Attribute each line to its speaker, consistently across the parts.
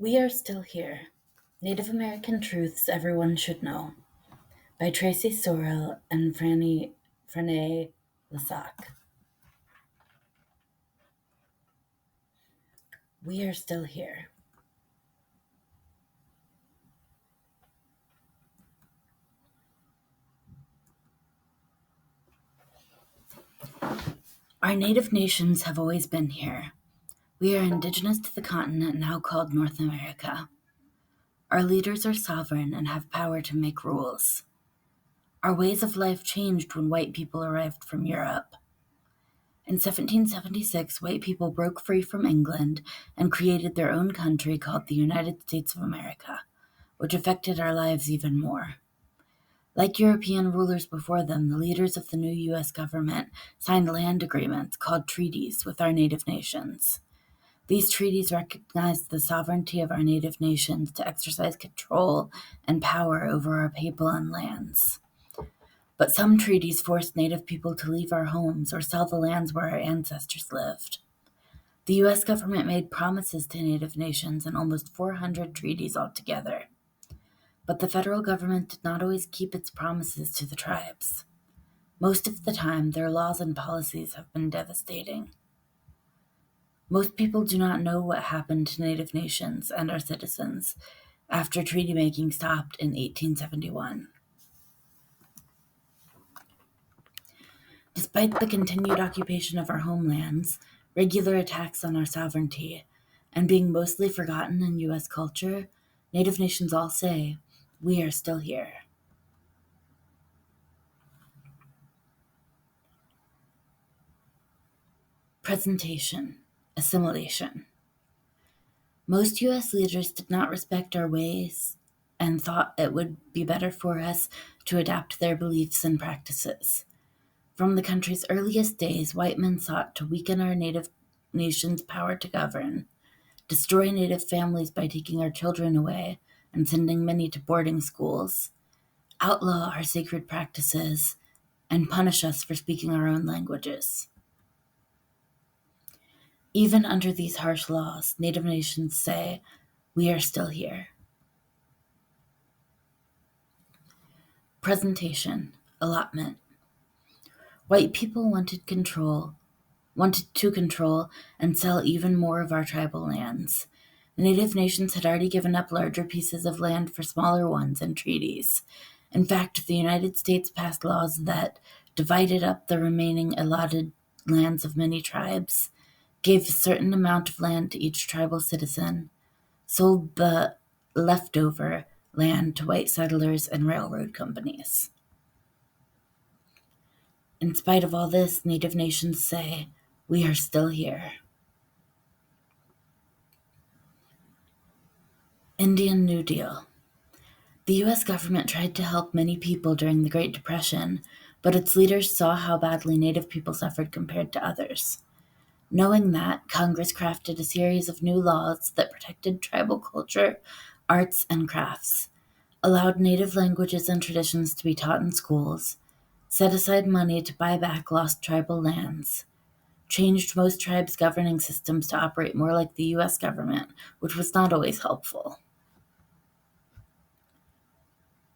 Speaker 1: We Are Still Here, Native American Truths Everyone Should Know, by Traci Sorell and Frane Lessac. We are still here. Our native nations have always been here. We are indigenous to the continent now called North America. Our leaders are sovereign and have power to make rules. Our ways of life changed when white people arrived from Europe. In 1776, white people broke free from England and created their own country called the United States of America, which affected our lives even more. Like European rulers before them, the leaders of the new U.S. government signed land agreements called treaties with our native nations. These treaties recognized the sovereignty of our native nations to exercise control and power over our people and lands. But some treaties forced native people to leave our homes or sell the lands where our ancestors lived. The U.S. government made promises to native nations in almost 400 treaties altogether. But the federal government did not always keep its promises to the tribes. Most of the time, their laws and policies have been devastating. Most people do not know what happened to native nations and our citizens after treaty making stopped in 1871. Despite the continued occupation of our homelands, regular attacks on our sovereignty, and being mostly forgotten in U.S. culture, native nations all say, "We are still here." Presentation. Assimilation. Most U.S. leaders did not respect our ways and thought it would be better for us to adapt their beliefs and practices. From the country's earliest days, white men sought to weaken our native nation's power to govern, destroy native families by taking our children away and sending many to boarding schools, outlaw our sacred practices, and punish us for speaking our own languages. Even under these harsh laws, native nations say, "We are still here." Presentation. Allotment. White people wanted to control and sell even more of our tribal lands. The native nations had already given up larger pieces of land for smaller ones in treaties. In fact, the United States passed laws that divided up the remaining allotted lands of many tribes, gave a certain amount of land to each tribal citizen, sold the leftover land to white settlers and railroad companies. In spite of all this, native nations say, "We are still here." Indian New Deal. The U.S. government tried to help many people during the Great Depression, but its leaders saw how badly native people suffered compared to others. Knowing that, Congress crafted a series of new laws that protected tribal culture, arts, and crafts, allowed native languages and traditions to be taught in schools, set aside money to buy back lost tribal lands, changed most tribes' governing systems to operate more like the U.S. government, which was not always helpful.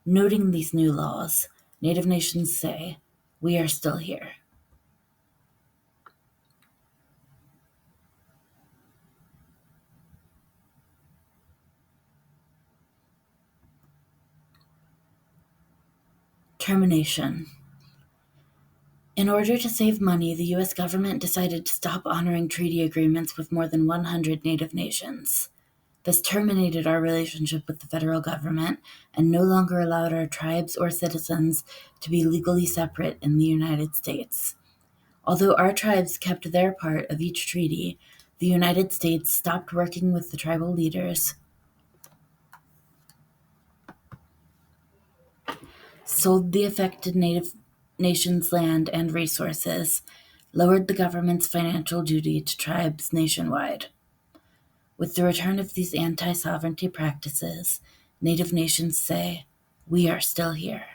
Speaker 1: Noting these new laws, native nations say, "We are still here." Termination. In order to save money, the U.S. government decided to stop honoring treaty agreements with more than 100 native nations. This terminated our relationship with the federal government and no longer allowed our tribes or citizens to be legally separate in the United States. Although our tribes kept their part of each treaty, the United States stopped working with the tribal leaders, sold the affected native nations' land and resources, lowered the government's financial duty to tribes nationwide. With the return of these anti-sovereignty practices, native nations say, "We are still here."